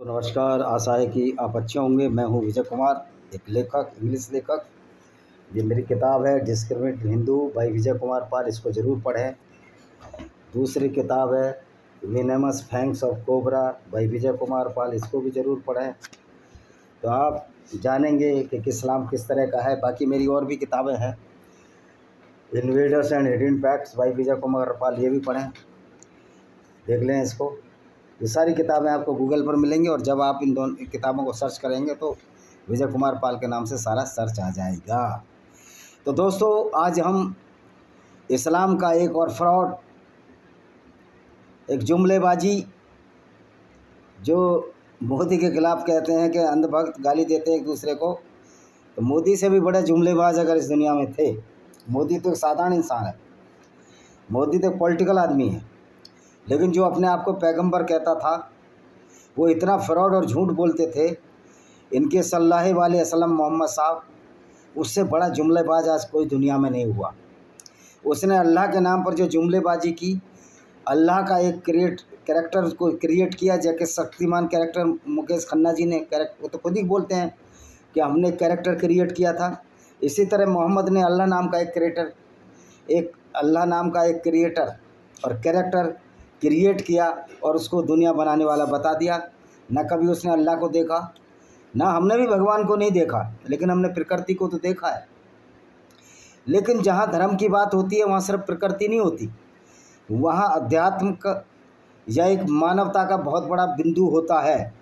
तो नमस्कार, आशा है कि आप अच्छे होंगे। मैं हूं विजय कुमार, एक लेखक, इंग्लिश लेखक। ये मेरी किताब है डिस्क्रिमिनेट हिंदू बाय विजय कुमार पाल, इसको ज़रूर पढ़ें। दूसरी किताब है venomous fangs of cobra by Vijay Kumar Pal, इसको भी ज़रूर पढ़ें। तो आप जानेंगे कि इस्लाम किस तरह का है। बाकी मेरी और भी किताबें हैं, invaders and hidden facts by Vijay Kumar Pal, ये भी पढ़ें, देख लें इसको। ये सारी किताबें आपको गूगल पर मिलेंगी और जब आप इन दोनों किताबों को सर्च करेंगे तो विजय कुमार पाल के नाम से सारा सर्च आ जाएगा। तो दोस्तों, आज हम इस्लाम का एक और फ्रॉड, एक जुमलेबाजी, जो मोदी के खिलाफ कहते हैं कि अंधभक्त गाली देते हैं एक दूसरे को, तो मोदी से भी बड़े जुमलेबाज अगर इस दुनिया में थे। मोदी तो एक साधारण इंसान है, मोदी तो पॉलिटिकल आदमी है, लेकिन जो अपने आप को पैगंबर कहता था वो इतना फ्रॉड और झूठ बोलते थे। इनके सल्लल्लाहु अलैहि वसल्लम मोहम्मद साहब, उससे बड़ा जुमलेबाज आज कोई दुनिया में नहीं हुआ। उसने अल्लाह के नाम पर जो जुमलेबाजी की, अल्लाह का एक कैरेक्टर को क्रिएट किया, जैसे शक्तिमान कैरेक्टर मुकेश खन्ना जी ने वो तो खुद ही बोलते हैं कि हमने कैरेक्टर क्रिएट किया था। इसी तरह मोहम्मद ने अल्लाह नाम का एक क्रिएटर और कैरेक्टर क्रिएट किया और उसको दुनिया बनाने वाला बता दिया। न कभी उसने अल्लाह को देखा, ना हमने भी भगवान को नहीं देखा, लेकिन हमने प्रकृति को तो देखा है। लेकिन जहाँ धर्म की बात होती है वहाँ सिर्फ प्रकृति नहीं होती, वहाँ अध्यात्म का या एक मानवता का बहुत बड़ा बिंदु होता है।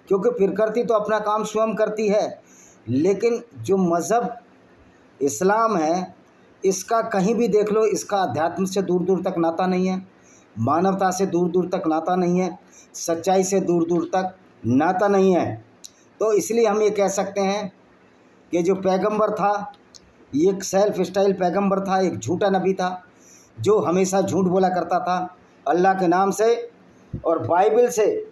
क्योंकि प्रकृति तो अपना काम स्वयं करती है, लेकिन जो मज़हब इस्लाम है, इसका कहीं भी देख लो, इसका अध्यात्म से दूर दूर तक नाता नहीं है, मानवता से दूर दूर तक नाता नहीं है, सच्चाई से दूर दूर तक नाता नहीं है। तो इसलिए हम ये कह सकते हैं कि जो पैगंबर था, ये एक सेल्फ स्टाइल पैगंबर था, एक झूठा नबी था जो हमेशा झूठ बोला करता था अल्लाह के नाम से और बाइबल से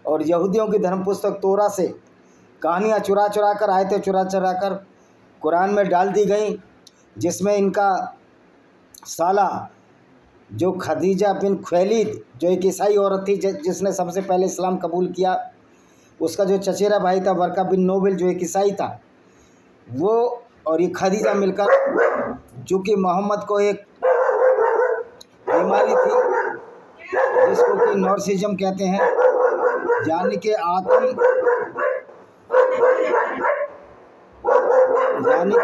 और यहूदियों की धर्म पुस्तक तोरा से कहानियाँ चुरा चुरा कर, आयतें चुरा चुरा कर कुरान में डाल दी गई, जिसमें इनका साला जो खदीजा बिन खुवैलिद, जो एक ईसाई औरत थी जिसने सबसे पहले इस्लाम कबूल किया, उसका जो चचेरा भाई था वर्का बिन नोबल, जो एक ईसाई था, वो और ये खदीजा मिलकर, चूँकि मोहम्मद को एक बीमारी थी जिसको कि नॉर्सिज्म कहते हैं, यानी कि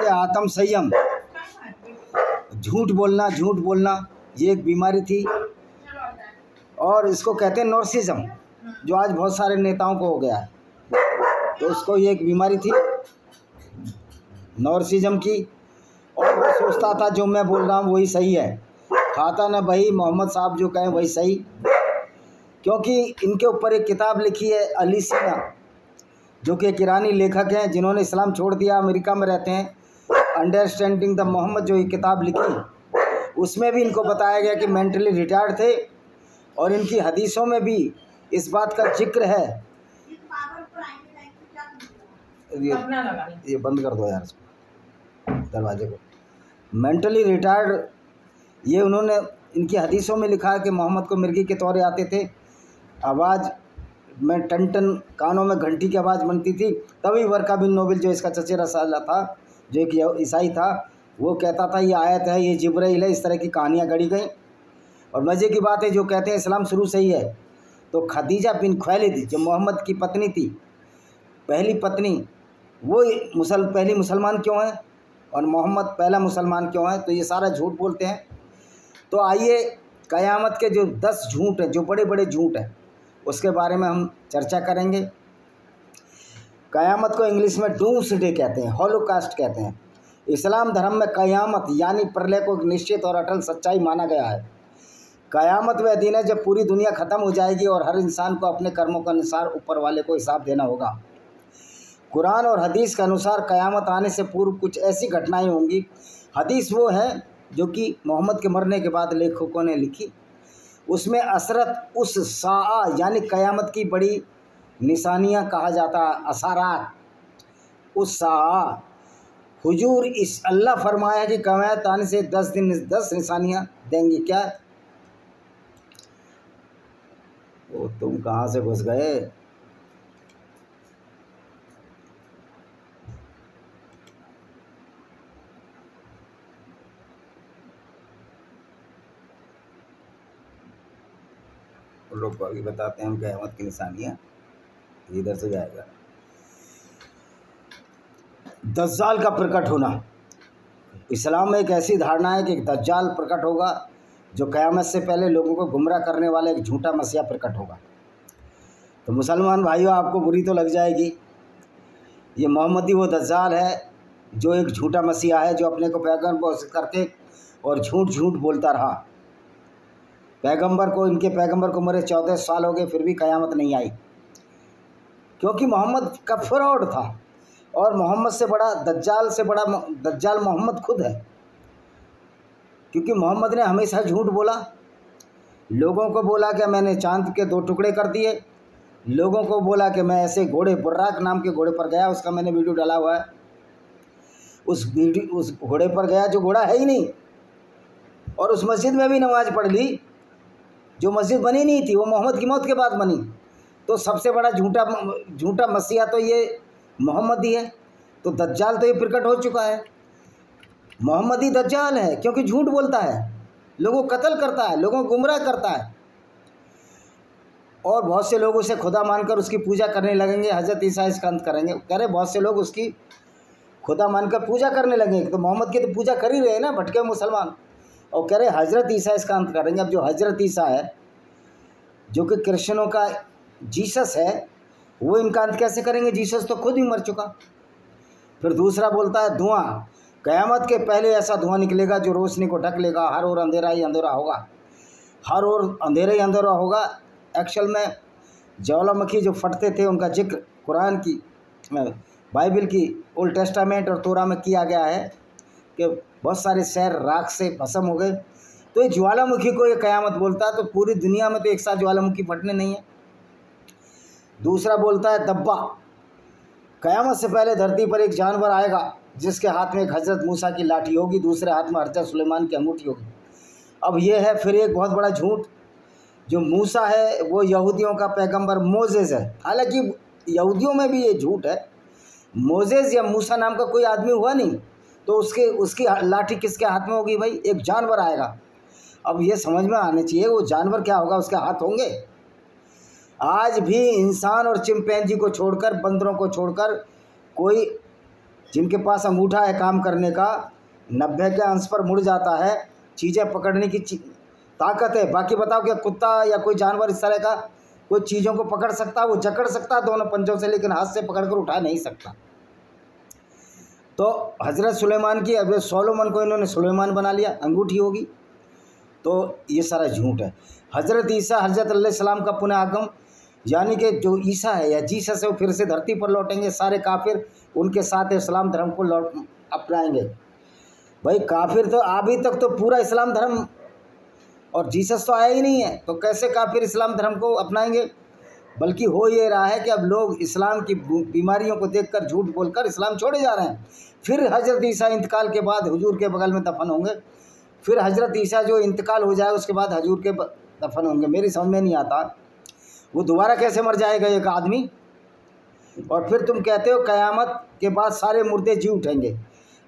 आत्म संयम, झूठ बोलना ये एक बीमारी थी। और इसको कहते हैं नॉर्सिज्म, जो आज बहुत सारे नेताओं को हो गया है। तो उसको ये एक बीमारी थी नॉर्सिज्म की, और वो सोचता था जो मैं बोल रहा हूँ वही सही है, खाता ना भाई मोहम्मद साहब जो कहें वही सही। क्योंकि इनके ऊपर एक किताब लिखी है अली सीना, जो कि एक ईरानी लेखक हैं जिन्होंने इस्लाम छोड़ दिया, अमेरिका में रहते हैं, अंडरस्टैंडिंग द मोहम्मद जो ये किताब लिखी, उसमें भी इनको बताया गया कि मेंटली रिटायर्ड थे। और इनकी हदीसों में भी इस बात का जिक्र है। ये बंद कर दो यार इसको, दरवाजे को। मेंटली रिटायर्ड, ये उन्होंने इनकी हदीसों में लिखा है कि मोहम्मद को मिर्गी के तौर आते थे, आवाज़ में टन टन, कानों में घंटी की आवाज़ बनती थी। तभी वर्का बिन नोबल, जो इसका चचेरा साला था, जो एक ईसाई था, वो कहता था ये आयत है, ये जिब्राइल है, इस तरह की कहानियाँ गढ़ी गई। और मज़े की बात है, जो कहते हैं इस्लाम शुरू से ही है, तो खदीजा बिन खुवैलिद जो मोहम्मद की पत्नी थी, पहली पत्नी, वो पहली मुसलमान क्यों है और मोहम्मद पहला मुसलमान क्यों है? तो ये सारा झूठ बोलते हैं। तो आइए क़यामत के जो 10 झूठ हैं, जो बड़े बड़े झूठ हैं, उसके बारे में हम चर्चा करेंगे। क़यामत को इंग्लिश में डूम्सडे कहते हैं, हॉलोकास्ट कहते हैं। इस्लाम धर्म में क़यामत यानी प्रलय को निश्चित और अटल सच्चाई माना गया है। क़यामत वह दिन है जब पूरी दुनिया ख़त्म हो जाएगी और हर इंसान को अपने कर्मों के अनुसार ऊपर वाले को हिसाब देना होगा। कुरान और हदीस के अनुसार क़यामत आने से पूर्व कुछ ऐसी घटनाएं होंगी। हदीस वो है जो कि मोहम्मद के मरने के बाद लेखकों ने लिखी। उसमें असरत उस साआ यानी क़यामत की बड़ी निशानियां कहा जाता है, असरात उस साआ। हुजूर इस अल्लाह फरमाया कि क़यामत आने से 10 निशानियां देंगी। क्या वो तुम कहाँ से घुस गए? रुको अभी बताते हैं हम क़यामत की निशानियाँ। इधर से जाएगा। दज्जाल का प्रकट होना। इस्लाम में एक ऐसी धारणा है कि एक दज्जाल प्रकट होगा जो क़यामत से पहले लोगों को गुमराह करने वाला एक झूठा मसीहा प्रकट होगा। तो मुसलमान भाइयों, आपको बुरी तो लग जाएगी। ये मोहम्मदी वो दज्जाल है जो एक झूठा मसीहा है, जो अपने को पैगम्बर घोषित करके और झूठ झूठ बोलता रहा। पैगम्बर को, इनके पैगम्बर को मरे 14 साल हो गए, फिर भी क़यामत नहीं आई, क्योंकि मोहम्मद का फ्रॉड था। और मोहम्मद से बड़ा, दज्जाल से बड़ा दज्जाल मोहम्मद खुद है, क्योंकि मोहम्मद ने हमेशा झूठ बोला। लोगों को बोला कि मैंने चांद के 2 टुकड़े कर दिए, लोगों को बोला कि मैं ऐसे घोड़े, बुर्राक नाम के घोड़े पर गया, उसका मैंने वीडियो डाला हुआ है। उस घोड़े पर गया जो घोड़ा है ही नहीं, और उस मस्जिद में भी नमाज़ पढ़ ली जो मस्जिद बनी नहीं थी, वो मोहम्मद की मौत के बाद बनी। तो सबसे बड़ा झूठा मसीहा तो ये मोहम्मद ही है। तो दज्जाल तो ये प्रकट हो चुका है। मोहम्मद ही दज्जाल है, क्योंकि झूठ बोलता है, लोगों को कत्ल करता है, लोगों को गुमराह करता है। और बहुत से लोग उसे खुदा मानकर उसकी पूजा करने लगेंगे। हज़रत ईसा इसका अंत करेंगे, कह रहे बहुत से लोग उसकी खुदा मानकर पूजा करने लगेंगे। तो मोहम्मद की तो पूजा कर ही रहे ना भटके मुसलमान, और कह रहे हज़रत ईसा इसका अंत करेंगे। अब जो हज़रत ईसा है, जो कि क्रिश्चियनों का जीसस है, वो इनका अंत कैसे करेंगे? जीसस तो खुद ही मर चुका। फिर दूसरा बोलता है धुआं, क़यामत के पहले ऐसा धुआं निकलेगा जो रोशनी को ढक लेगा, हर ओर अंधेरा ही अंधेरा होगा, हर ओर अंधेरा ही अंधेरा होगा। एक्चुअल में ज्वालामुखी जो फटते थे उनका जिक्र कुरान की, बाइबल की, ओल्ड टेस्टामेंट और तोरा में किया गया है कि बहुत सारे शहर राख से भस्म हो गए। तो ये ज्वालामुखी को ये क़यामत बोलता है। तो पूरी दुनिया में तो एक साथ ज्वालामुखी फटने नहीं है। दूसरा बोलता है दब्बा, क़यामत से पहले धरती पर एक जानवर आएगा जिसके हाथ में एक हज़रत मूसा की लाठी होगी, दूसरे हाथ में हज़रत सुलेमान की अंगूठी होगी। अब ये है फिर एक बहुत बड़ा झूठ। जो मूसा है वो यहूदियों का पैगंबर मोजेस है, हालांकि यहूदियों में भी ये झूठ है। मोजेस या मूसा नाम का कोई आदमी हुआ नहीं, तो उसकी लाठी किसके हाथ में होगी भाई? एक जानवर आएगा। अब ये समझ में आने चाहिए वो जानवर क्या होगा, उसके हाथ होंगे। आज भी इंसान और चिंपैंजी को छोड़कर, बंदरों को छोड़कर, कोई जिनके पास अंगूठा है काम करने का, 90 के अंश पर मुड़ जाता है, चीज़ें पकड़ने की ताकत है। बाकी बताओ क्या कुत्ता या कोई जानवर इस तरह का कोई चीज़ों को पकड़ सकता? वो जकड़ सकता दोनों पंजों से, लेकिन हाथ से पकड़कर उठा नहीं सकता। तो हज़रत सुलेमान की, अब सोलोमन को इन्होंने सुलेमान बना लिया, अंगूठी होगी। तो ये सारा झूठ है। हज़रत ईसा, हज़रत अलैहिस्सलाम का पुनः आगम, यानी कि जो ईसा है या जीसस है वो फिर से धरती पर लौटेंगे। सारे काफिर उनके साथ इस्लाम धर्म को अपनाएंगे। भाई काफिर तो अभी तक तो पूरा इस्लाम धर्म, और जीसस तो आया ही नहीं है, तो कैसे काफिर इस्लाम धर्म को अपनाएंगे? बल्कि हो ये रहा है कि अब लोग इस्लाम की बीमारियों को देखकर, झूठ बोलकर इस्लाम छोड़े जा रहे हैं। फिर हज़रत ईसा इंतकाल के बाद हुजूर के बगल में दफन होंगे। फिर हज़रत ईसा जो इंतकाल हो जाए उसके बाद हजूर के दफन होंगे। मेरी समझ में नहीं आता वो दोबारा कैसे मर जाएगा एक आदमी। और फिर तुम कहते हो क़यामत के बाद सारे मुर्दे जी उठेंगे।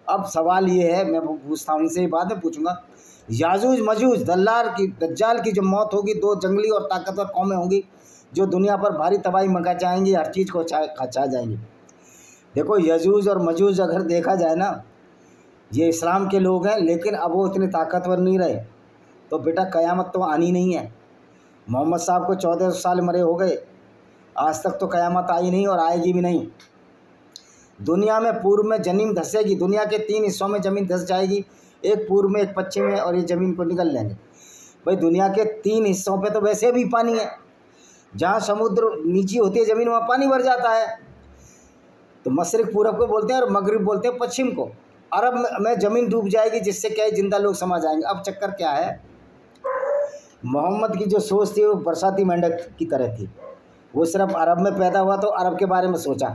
अब सवाल ये है, मैं पूछता हूँ, इनसे बाद में पूछूंगा, याजूज मजूज दज्जाल की जो मौत होगी, 2 जंगली और ताकतवर कौमें होंगी जो दुनिया पर भारी तबाही मचा जाएंगी, हर चीज़ को खचा जाएंगी। देखो यजूज और मजूज अगर देखा जाए ना, ये इस्लाम के लोग हैं, लेकिन अब वो इतने ताकतवर नहीं रहे। तो बेटा क़यामत तो आनी नहीं है। मोहम्मद साहब को 14 साल मरे हो गए, आज तक तो क़यामत आई नहीं और आएगी भी नहीं। दुनिया में पूर्व में ज़मीन धंसेगी, दुनिया के 3 हिस्सों में ज़मीन धंस जाएगी, एक पूर्व में एक पश्चिम में, और ये ज़मीन को निगल लेंगे। भाई दुनिया के 3 हिस्सों पे तो वैसे भी पानी है, जहाँ समुद्र नीची होती है ज़मीन वहाँ पानी भर जाता है। तो मशरिक़ पूरब को बोलते हैं और मगरिब बोलते हैं पश्चिम को। अरब में ज़मीन डूब जाएगी, जिससे क्या है जिंदा लोग समा जाएंगे। अब चक्कर क्या है, मोहम्मद की जो सोच थी वो बरसाती मेंढक की तरह थी। वो सिर्फ अरब में पैदा हुआ तो अरब के बारे में सोचा,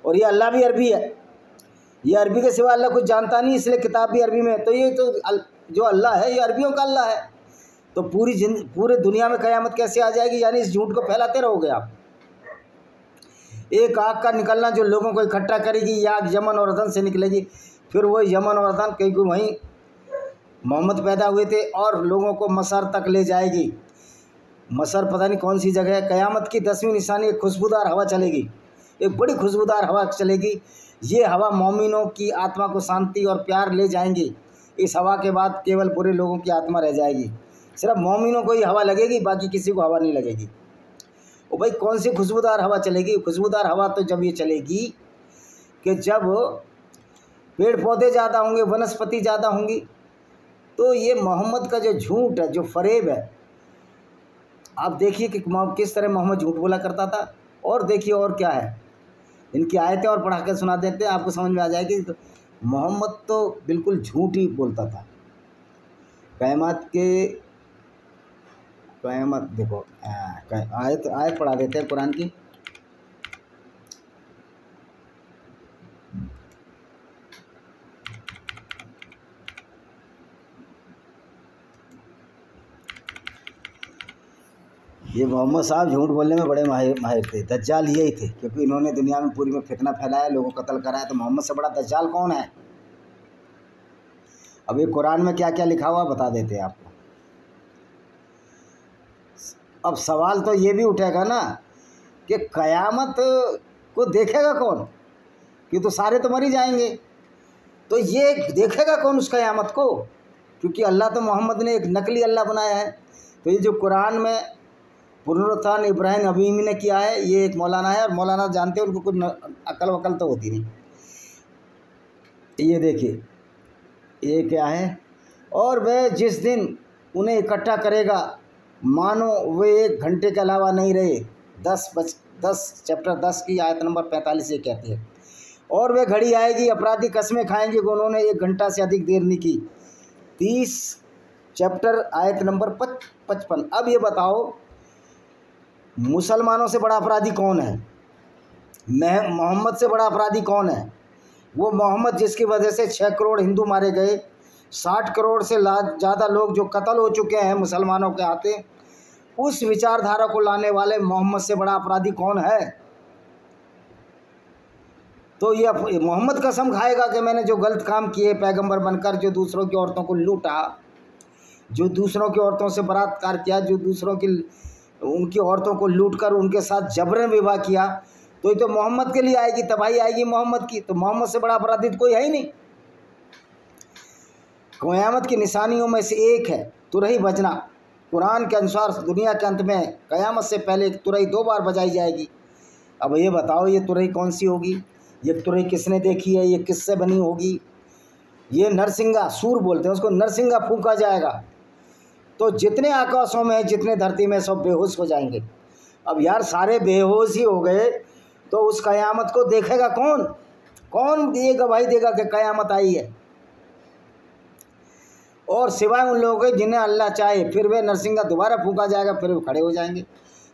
और ये अल्लाह भी अरबी है, ये अरबी के सिवा अल्लाह कुछ जानता नहीं, इसलिए किताब भी अरबी में। तो ये तो जो अल्लाह है ये अरबियों का अल्लाह है। तो पूरे दुनिया में क़यामत कैसे आ जाएगी? यानी इस झूठ को फैलाते रहोगे आप। एक आग का निकलना जो लोगों को इकट्ठा करेगी, ये आग यमन और अदन से निकलेगी, फिर वो यमन और अदन, क्योंकि वहीं मोहम्मद पैदा हुए थे, और लोगों को मसर तक ले जाएगी। मसर पता नहीं कौन सी जगह है। क़यामत की 10वीं निशानी एक खुशबूदार हवा चलेगी, एक बड़ी खुशबूदार हवा चलेगी। ये हवा मोमिनों की आत्मा को शांति और प्यार ले जाएंगी। इस हवा के बाद केवल बुरे लोगों की आत्मा रह जाएगी। सिर्फ मोमिनों को ही हवा लगेगी, बाकी किसी को हवा नहीं लगेगी। ओ भाई, कौन सी खुशबूदार हवा चलेगी? खुशबूदार हवा तो जब ये चलेगी कि जब पेड़ पौधे ज़्यादा होंगे, वनस्पति ज़्यादा होंगी। तो ये मोहम्मद का जो झूठ है, जो फरेब है, आप देखिए कि किस तरह मोहम्मद झूठ बोला करता था। और देखिए और क्या है, इनकी आयतें और पढ़ा कर सुना देते हैं, आपको समझ में आ जाएगी। तो मोहम्मद तो बिल्कुल झूठ ही बोलता था। क़यामत देखो, आयत पढ़ा देते हैं कुरान की। ये मोहम्मद साहब झूठ बोलने में बड़े माहिर थे। दज्जाल यही थे, क्योंकि इन्होंने दुनिया में पूरी में फितना फैलाया, लोगों को कत्ल कराया। तो मोहम्मद से बड़ा दज्जाल कौन है? अब ये कुरान में क्या क्या लिखा हुआ बता देते हैं आपको। अब सवाल तो ये भी उठेगा ना कि क़यामत को देखेगा कौन, कि तो सारे तो मर ही जाएंगे। तो ये देखेगा कौन उस क़यामत को? क्योंकि अल्लाह तो मोहम्मद ने एक नकली अल्लाह बनाया है। तो ये जो कुरान में पुनरुत्थान इब्राहिम अबीमी ने किया है, ये एक मौलाना है, और मौलाना जानते हैं उनको कुछ अकल वकल तो होती नहीं। ये देखिए, ये क्या है? और वह जिस दिन उन्हें इकट्ठा करेगा, मानो वे 1 घंटे के अलावा नहीं रहे। 10 चैप्टर 10 की आयत नंबर 45 ये कहती है। और वह घड़ी आएगी, अपराधी कसमें खाएंगे कि उन्होंने 1 घंटा से अधिक देर नहीं की। 30 चैप्टर आयत नंबर 55। अब ये बताओ, मुसलमानों से बड़ा अपराधी कौन है? मोहम्मद से बड़ा अपराधी कौन है? वो मोहम्मद जिसकी वजह से 6 करोड़ हिंदू मारे गए, 60 करोड़ से ज़्यादा लोग जो कत्ल हो चुके हैं मुसलमानों के हाथे। उस विचारधारा को लाने वाले मोहम्मद से बड़ा अपराधी कौन है? तो ये मोहम्मद कसम खाएगा कि मैंने जो गलत काम किए पैगंबर बनकर, जो दूसरों की औरतों को लूटा, जो दूसरों की औरतों से बलात्कार किया, जो दूसरों की उनकी औरतों को लूटकर उनके साथ जबरन विवाह किया, तो ये तो मोहम्मद के लिए आएगी, तबाही आएगी मोहम्मद की। तो मोहम्मद से बड़ा अपराधी तो कोई है ही नहीं। क़यामत की निशानियों में से एक है तुरही बजना। कुरान के अनुसार दुनिया के अंत में क़यामत से पहले तुरही 2 बार बजाई जाएगी। अब ये बताओ, ये तुरही कौन सी होगी? ये तुरही किसने देखी है? ये किससे बनी होगी? ये नरसिंगा, सूर बोलते हैं उसको, नरसिंगा फूंका जाएगा। तो जितने आकाशों में, जितने धरती में, सब बेहोश हो जाएंगे। अब यार सारे बेहोश ही हो गए, तो उस क़यामत को देखेगा कौन? कौन ये गवाही देगा कि क़यामत आई है? और सिवाय उन लोगों के जिन्हें अल्लाह चाहे, फिर वे नरसिंगा दोबारा फूंका जाएगा, फिर वो खड़े हो जाएंगे।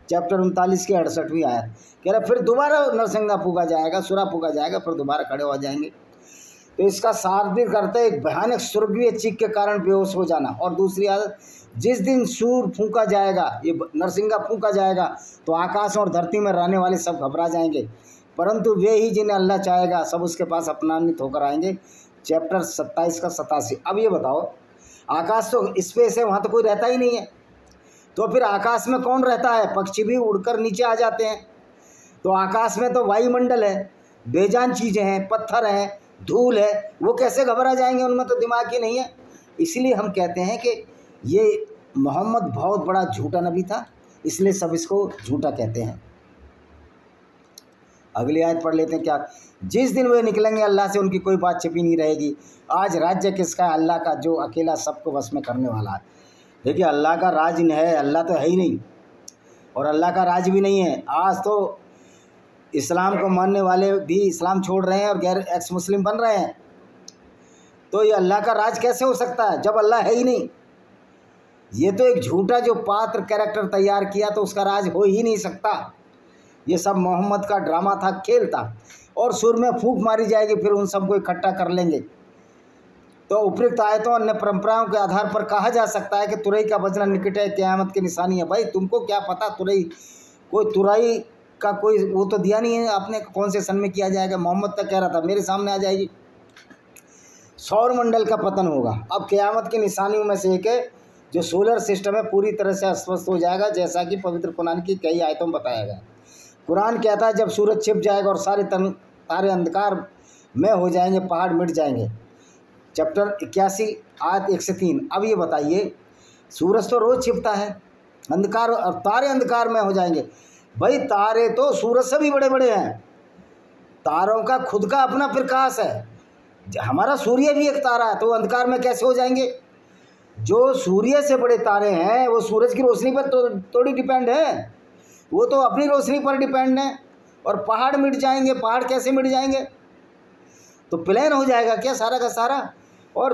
चैप्टर 39 की 68वीं आयत कह रहा फिर दोबारा नरसिंगा फूंका जाएगा, सुरा फूंका जाएगा, फिर दोबारा खड़े हो जाएंगे। तो इसका शाब्दिक करते एक भयानक स्वर्गीय चीख के कारण बेहोश हो जाना। और दूसरी आयत, जिस दिन सूर फूंका जाएगा, ये नरसिंगा फूंका जाएगा, तो आकाश और धरती में रहने वाले सब घबरा जाएंगे, परंतु वे ही जिन्हें अल्लाह चाहेगा सब उसके पास अपमानित होकर आएंगे। चैप्टर 27 का 87। अब ये बताओ, आकाश तो स्पेस है, वहाँ तो कोई रहता ही नहीं है, तो फिर आकाश में कौन रहता है? पक्षी भी उड़कर नीचे आ जाते हैं। तो आकाश में तो वायुमंडल है, बेजान चीज़ें हैं, पत्थर हैं, धूल है, वो कैसे घबरा जाएंगे? उनमें तो दिमाग ही नहीं है। इसलिए हम कहते हैं कि ये मोहम्मद बहुत बड़ा झूठा नबी था, इसलिए सब इसको झूठा कहते हैं। अगली आयत पढ़ लेते हैं। क्या? जिस दिन वे निकलेंगे अल्लाह से उनकी कोई बात छिपी नहीं रहेगी। आज राज्य किसका है? अल्लाह का, जो अकेला सबको बस में करने वाला है। देखिए, अल्लाह का राज है, अल्लाह तो है ही नहीं, और अल्लाह का राज भी नहीं है। आज तो इस्लाम को मानने वाले भी इस्लाम छोड़ रहे हैं और गैर एक्स मुस्लिम बन रहे हैं। तो ये अल्लाह का राज कैसे हो सकता है जब अल्लाह है ही नहीं? ये तो एक झूठा जो पात्र कैरेक्टर तैयार किया, तो उसका राज हो ही नहीं सकता। ये सब मोहम्मद का ड्रामा था, खेल था। और सुर में फूंक मारी जाएगी, फिर उन सबको इकट्ठा कर लेंगे। तो उपयुक्त आयतों अन्य परंपराओं के आधार पर कहा जा सकता है कि तुरई का बजना निकट है, क़यामत की निशानी है। भाई तुमको क्या पता तुरई का कोई वो तो दिया नहीं है आपने, कौन से सन में किया जाएगा? मोहम्मद तक कह रहा था मेरे सामने आ जाएगी। सौर मंडल का पतन होगा। अब क़यामत की निशानियों में से एक है जो सोलर सिस्टम है पूरी तरह से अस्वस्थ हो जाएगा, जैसा कि पवित्र कुरान की कई आयतों में बताया गया। कुरान कहता है जब सूरज छिप जाएगा और सारे तारे अंधकार में हो जाएंगे, पहाड़ मिट जाएंगे। चैप्टर 81 आयत 1 से 3। अब ये बताइए, सूरज तो रोज़ छिपता है, अंधकार और तारे अंधकार में हो जाएंगे। भाई तारे तो सूरज से भी बड़े बड़े हैं, तारों का खुद का अपना प्रकाश है। हमारा सूर्य भी एक तारा है, तो वो अंधकार में कैसे हो जाएंगे? जो सूर्य से बड़े तारे हैं वो सूरज की रोशनी पर थोड़ी डिपेंड है, वो तो अपनी रोशनी पर डिपेंड है। और पहाड़ मिट जाएंगे, पहाड़ कैसे मिट जाएंगे? तो प्लेन हो जाएगा क्या सारा का सारा? और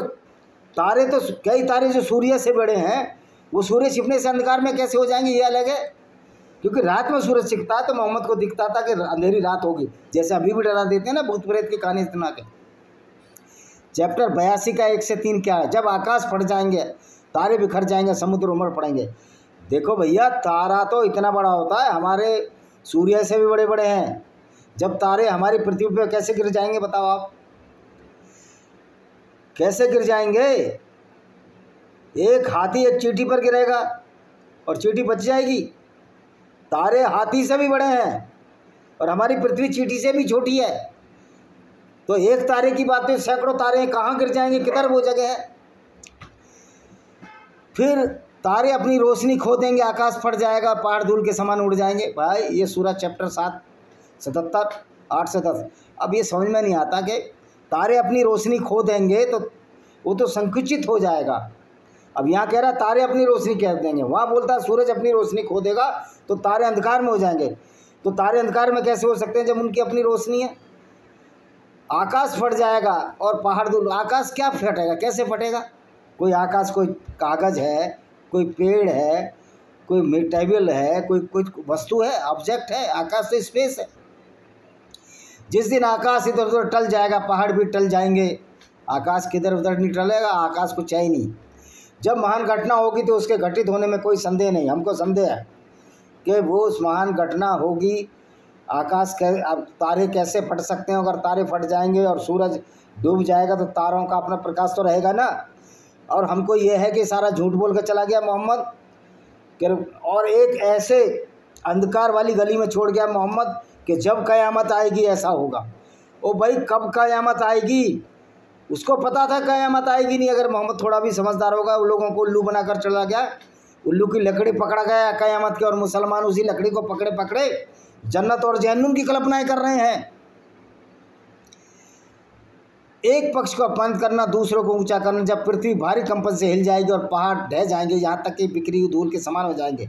तारे तो कई तारे जो सूर्य से बड़े हैं वो सूर्य छिपने से अंधकार में कैसे हो जाएंगे, ये अलग है। क्योंकि रात में सूरज छिपता है तो मोहम्मद को दिखता था कि अंधेरी रात होगी, जैसे अभी भी डरा देते हैं ना भूत प्रेत की कहानी सुना के। चैप्टर 82 का 1 से 3 क्या है? जब आकाश फट जाएंगे, तारे बिखर जाएंगे, समुद्र उमड़ पड़ेंगे। देखो भैया, तारा तो इतना बड़ा होता है, हमारे सूर्य से भी बड़े बड़े हैं। जब तारे हमारी पृथ्वी पर कैसे गिर जाएंगे बताओ आप, कैसे गिर जाएंगे? एक हाथी एक चींटी पर गिरेगा और चींटी बच जाएगी। तारे हाथी से भी बड़े हैं और हमारी पृथ्वी चींटी से भी छोटी है। तो एक तारे की बात है, सैकड़ों तारे कहाँ गिर जाएंगे, किधर वो जगह है? फिर तारे अपनी रोशनी खो देंगे, आकाश फट जाएगा, पहाड़ धूल के समान उड़ जाएंगे। भाई ये सूरज चैप्टर 7 77 8 से 10। अब ये समझ में नहीं आता कि तारे अपनी रोशनी खो देंगे तो वो तो संकुचित हो जाएगा। अब यहाँ कह रहा है तारे अपनी रोशनी कह देंगे, वहाँ बोलता है सूरज अपनी रोशनी खो देगा तो तारे अंधकार में हो जाएंगे। तो तारे अंधकार में कैसे हो सकते हैं जब उनकी अपनी रोशनी है? आकाश फट जाएगा और पहाड़ धूल। आकाश क्या फटेगा, कैसे फटेगा? कोई आकाश कोई कागज़ है, कोई पेड़ है, कोई टेबल है, कोई वस्तु है, ऑब्जेक्ट है? आकाश तो स्पेस है। जिस दिन आकाश इधर उधर टल जाएगा, पहाड़ भी टल जाएंगे। आकाश किधर उधर नहीं टलेगा, आकाश कुछ है ही नहीं। जब महान घटना होगी तो उसके घटित होने में कोई संदेह नहीं। हमको संदेह है कि वो उस महान घटना होगी। आकाश अब तारे कैसे फट सकते हैं? अगर तारे फट जाएंगे और सूरज डूब जाएगा तो तारों का अपना प्रकाश तो रहेगा ना। और हमको ये है कि सारा झूठ बोल कर चला गया मोहम्मद, और एक ऐसे अंधकार वाली गली में छोड़ गया मोहम्मद कि जब क़यामत आएगी ऐसा होगा। ओ भाई, कब क़यामत आएगी? उसको पता था क़यामत आएगी नहीं। अगर मोहम्मद थोड़ा भी समझदार होगा, उन लोगों को उल्लू बनाकर चला गया, उल्लू की लकड़ी पकड़ा गया क़यामत के, और मुसलमान उसी लकड़ी को पकड़े पकड़े जन्नत और जहन्नुम की कल्पनाएं कर रहे हैं। एक पक्ष को अपमानित करना, दूसरों को ऊंचा करना। जब पृथ्वी भारी कंपन से हिल जाएगी और पहाड़ ढह जाएंगे, यहाँ तक कि बिखरी हुई धूल के समान हो जाएंगे।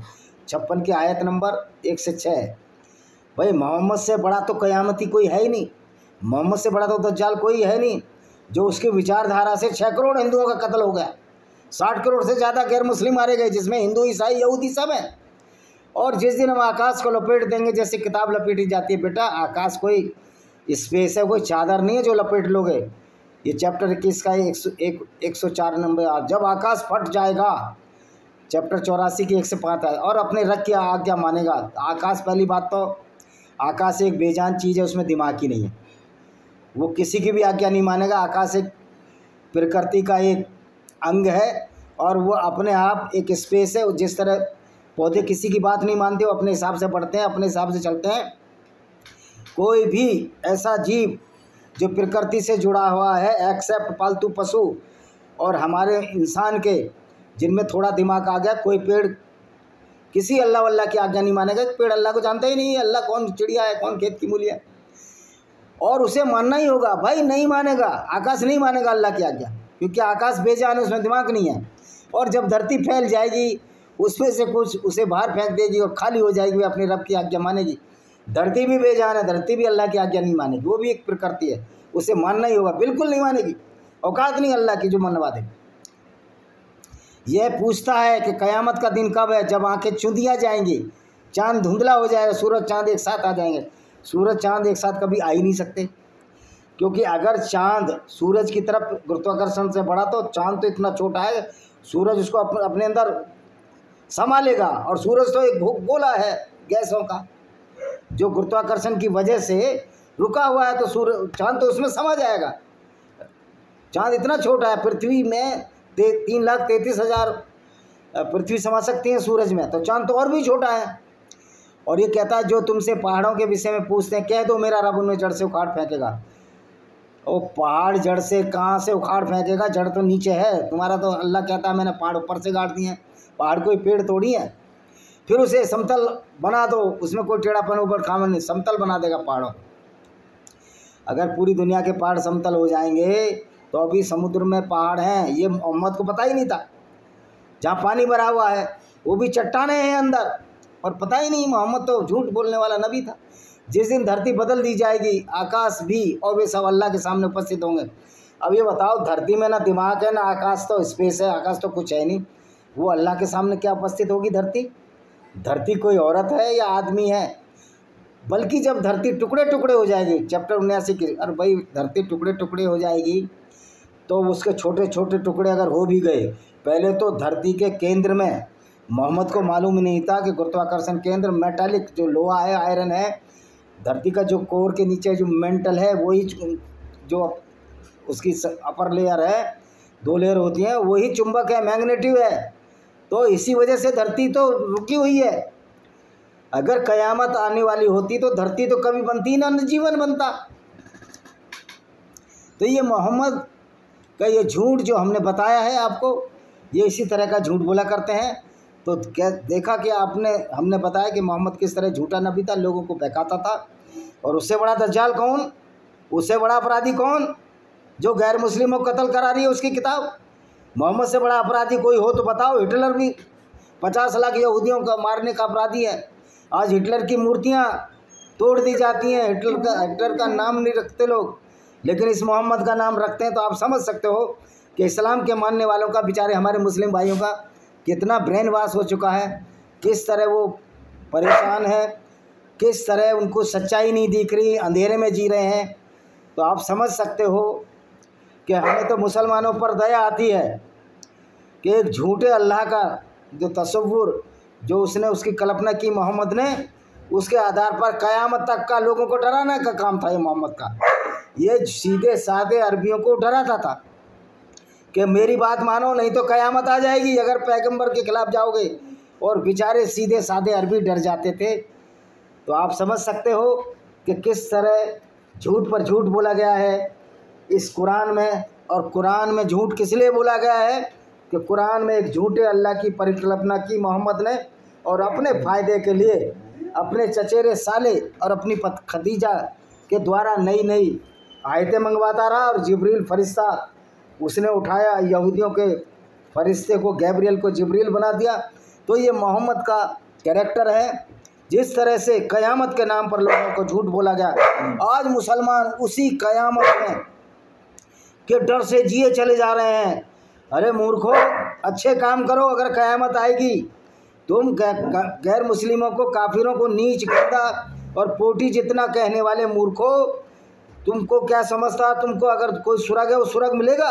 56 की आयत नंबर 1 से 6। भाई मोहम्मद से बड़ा तो क़यामती कोई है ही नहीं, मोहम्मद से बड़ा तो दज्जाल कोई है नहीं। जो उसकी विचारधारा से 6 करोड़ हिंदुओं का कत्ल हो गया, 60 करोड़ से ज़्यादा गैर मुस्लिम मारे गए, जिसमें हिंदू ईसाई यहूदी सब हैं। और जिस दिन हम आकाश को लपेट देंगे जैसे किताब लपेटी जाती है, बेटा आकाश कोई स्पेस है, कोई चादर नहीं है जो लपेट लोगे। ये चैप्टर 21 का 104 नंबर। जब आकाश फट जाएगा, चैप्टर 84 की 1 से 5 है। और अपने रब की आज्ञा मानेगा। आकाश, पहली बात तो आकाश एक बेजान चीज़ है, उसमें दिमाग ही नहीं है, वो किसी की भी आज्ञा नहीं मानेगा। आकाश एक प्रकृति का एक अंग है और वो अपने आप एक स्पेस है। जिस तरह पौधे किसी की बात नहीं मानते, वो अपने हिसाब से बढ़ते हैं, अपने हिसाब से चलते हैं। कोई भी ऐसा जीव जो प्रकृति से जुड़ा हुआ है, एक्सेप्ट पालतू पशु और हमारे इंसान के, जिनमें थोड़ा दिमाग आ गया, कोई पेड़ किसी अल्लाह वल्लाह की आज्ञा नहीं मानेगा। पेड़ अल्लाह को जानता ही नहीं है, अल्लाह कौन चिड़िया है, कौन खेत की मूली है, और उसे मानना ही होगा। भाई नहीं मानेगा, आकाश नहीं मानेगा अल्लाह की आज्ञा, क्योंकि आकाश बेजान है, उसमें दिमाग नहीं है। और जब धरती फैल जाएगी, उसमें से कुछ उसे बाहर फेंक देगी और खाली हो जाएगी, वे अपने रब की आज्ञा मानेगी। धरती भी बेजान है, धरती भी अल्लाह की आज्ञा नहीं मानेगी, वो भी एक प्रकृति है, उसे मानना ही होगा। बिल्कुल नहीं मानेगी, औकात नहीं अल्लाह की जो मनवा दे। यह पूछता है कि क़यामत का दिन कब है? जब आंखें चुंधिया जाएंगी, चांद धुंधला हो जाएगा, सूरज चांद एक साथ आ जाएंगे। सूरज चांद एक साथ कभी आ ही नहीं सकते, क्योंकि अगर चांद सूरज की तरफ गुरुत्वाकर्षण से बढ़ा तो चांद तो इतना छोटा है, सूरज उसको अपने अंदर समा लेगा। और सूरज तो एक गोला है गैसों का, जो गुरुत्वाकर्षण की वजह से रुका हुआ है, तो सूरज चांद तो उसमें समा जाएगा। चांद इतना छोटा है, पृथ्वी में 3,33,000 पृथ्वी समझ सकती है सूरज में, तो चांद तो और भी छोटा है। और ये कहता है जो तुमसे पहाड़ों के विषय में पूछते हैं, कह दो मेरा रब उन्हें जड़ से उखाड़ फेंकेगा। वो पहाड़ जड़ से कहाँ से उखाड़ फेंकेगा, जड़ तो नीचे है। तुम्हारा तो अल्लाह कहता है मैंने पहाड़ ऊपर से गाड़ दिए हैं, पहाड़ कोई पेड़ तोड़ी है। फिर उसे समतल बना दो, उसमें कोई टेढ़ापन ऊपर खामन नहीं, समतल बना देगा पहाड़ों। अगर पूरी दुनिया के पहाड़ समतल हो जाएंगे तो अभी समुद्र में पहाड़ हैं, ये मोहम्मद को पता ही नहीं था। जहाँ पानी भरा हुआ है वो भी चट्टाने हैं अंदर, और पता ही नहीं। मोहम्मद तो झूठ बोलने वाला नबी था। जिस दिन धरती बदल दी जाएगी, आकाश भी, और वे सब अल्लाह के सामने उपस्थित होंगे। अब ये बताओ, धरती में ना दिमाग है ना आकाश, तो स्पेस है, आकाश तो कुछ है नहीं, वो अल्लाह के सामने क्या उपस्थित होगी धरती? धरती कोई औरत है या आदमी है? बल्कि जब धरती टुकड़े टुकड़े हो जाएगी, चैप्टर 79 की, अरे भाई धरती टुकड़े टुकड़े हो जाएगी तो उसके छोटे छोटे टुकड़े अगर हो भी गए, पहले तो धरती के केंद्र में मोहम्मद को मालूम ही नहीं था कि गुरुत्वाकर्षण केंद्र मेटालिक जो लोहा है, आयरन है, धरती का जो कोर के नीचे जो मेंटल है, वही जो उसकी अपर लेयर है, 2 लेयर होती हैं, वही चुंबक है, मैग्नेटिव है। तो इसी वजह से धरती तो रुकी हुई है। अगर कयामत आने वाली होती तो धरती तो कभी बनती ना, जीवन बनता। तो ये मोहम्मद का ये झूठ जो हमने बताया है आपको, ये इसी तरह का झूठ बोला करते हैं। तो क्या देखा कि हमने बताया कि मोहम्मद किस तरह झूठा नबी था, लोगों को बहकाता था। और उससे बड़ा दज्जाल कौन, उससे बड़ा अपराधी कौन, जो गैर मुस्लिमों को कत्ल करा रही है उसकी किताब। मोहम्मद से बड़ा अपराधी कोई हो तो बताओ। हिटलर भी 50 लाख यहूदियों का मारने का अपराधी है। आज हिटलर की मूर्तियाँ तोड़ दी जाती हैं। हिटलर का नाम नहीं रखते लोग, लेकिन इस मोहम्मद का नाम रखते हैं। तो आप समझ सकते हो कि इस्लाम के मानने वालों का, बेचारे हमारे मुस्लिम भाइयों का कितना ब्रेन वॉश हो चुका है, किस तरह वो परेशान है, किस तरह उनको सच्चाई नहीं दिख रही, अंधेरे में जी रहे हैं। तो आप समझ सकते हो कि हमें तो मुसलमानों पर दया आती है कि एक झूठे अल्लाह का जो तसव्वुर, जो उसने उसकी कल्पना की मोहम्मद ने, उसके आधार पर क़यामत तक का लोगों को डराने का काम था ये मोहम्मद का। ये सीधे साधे अरबियों को डराता था कि मेरी बात मानो नहीं तो क़यामत आ जाएगी अगर पैगंबर के खिलाफ जाओगे। और बेचारे सीधे साधे अरबी डर जाते थे। तो आप समझ सकते हो कि किस तरह झूठ पर झूठ बोला गया है इस कुरान में। और कुरान में झूठ किस लिए बोला गया है कि कुरान में एक झूठे अल्लाह की परिकल्पना की मोहम्मद ने, और अपने फ़ायदे के लिए अपने चचेरे साले और अपनी खदीजा के द्वारा नई नई आयतें मंगवाता रहा। और जिब्रील फरिश्ता उसने उठाया, यहूदियों के फरिश्ते को, गैब्रियल को जिब्रील बना दिया। तो ये मोहम्मद का कैरेक्टर है। जिस तरह से क़यामत के नाम पर लोगों को झूठ बोला गया, आज मुसलमान उसी क़यामत में के डर से जिए चले जा रहे हैं। अरे मूर्खों, अच्छे काम करो, अगर क़यामत आएगी। तुम गैर मुस्लिमों को, काफिरों को नीच, गंदा और पोटी जितना कहने वाले मूर्खों, तुमको क्या समझता, तुमको अगर कोई सुरग है वो सुरग मिलेगा?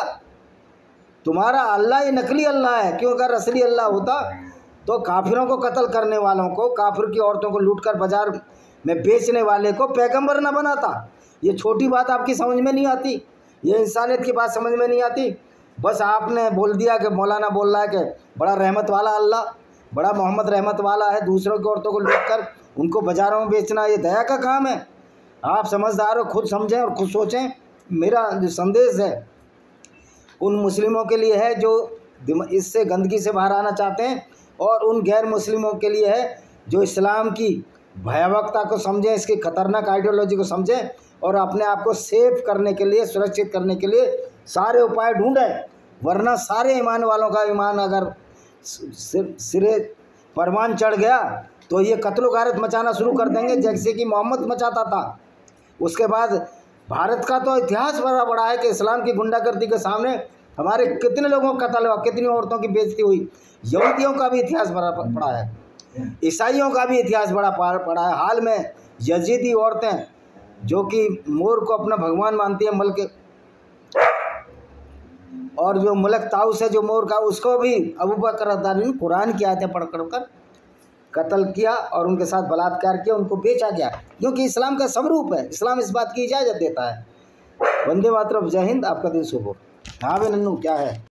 तुम्हारा अल्लाह ये नकली अल्लाह है। क्यों? अगर असली अल्लाह होता तो काफिरों को कत्ल करने वालों को, काफिर की औरतों को लूटकर बाजार में बेचने वाले को पैगंबर न बनाता। ये छोटी बात आपकी समझ में नहीं आती, ये इंसानियत की बात समझ में नहीं आती। बस आपने बोल दिया कि मौलाना बोल रहा है कि बड़ा रहमत वाला अल्लाह, बड़ा मोहम्मद रहमत वाला है, दूसरों की औरतों को लूटकर उनको बाज़ारों में बेचना ये दया का काम है। आप समझदार हो, खुद समझें और खुद सोचें। मेरा जो संदेश है उन मुस्लिमों के लिए है जो इससे गंदगी से बाहर आना चाहते हैं, और उन गैर मुस्लिमों के लिए है जो इस्लाम की भयावहता को समझें, इसकी खतरनाक आइडियोलॉजी को समझें, और अपने आप को सेफ करने के लिए, सुरक्षित करने के लिए सारे उपाय ढूंढें। वरना सारे ईमान वालों का ईमान अगर सिरे परवान चढ़ गया तो ये कत्लो गारत मचाना शुरू कर देंगे, जैसे कि मोहम्मद मचाता था। उसके बाद भारत का तो इतिहास बड़ा बड़ा है कि इस्लाम की गुंडागर्दी के सामने हमारे कितने लोगों का कत्ल हुआ, कितनी औरतों की बेइज्जती हुई। यहूदियों का भी इतिहास बड़ा पड़ा है, ईसाइयों का भी इतिहास बड़ा पड़ा है। हाल में यजीदी औरतें जो कि मोर को अपना भगवान मानती है, मल्क, और जो मलक ताउस है जो मोर का, उसको भी अबू बकर रज़ियल्लाहु अन्हु ने कुरान की आयतें पढ़ कर कत्ल किया और उनके साथ बलात्कार किया, उनको बेचा गया। क्योंकि इस्लाम का स्वरूप है, इस्लाम इस बात की इजाज़त देता है। वंदे मातरम, जय हिंद, आपका दिन शुभ हो। हाँ बे नन्नू, क्या है?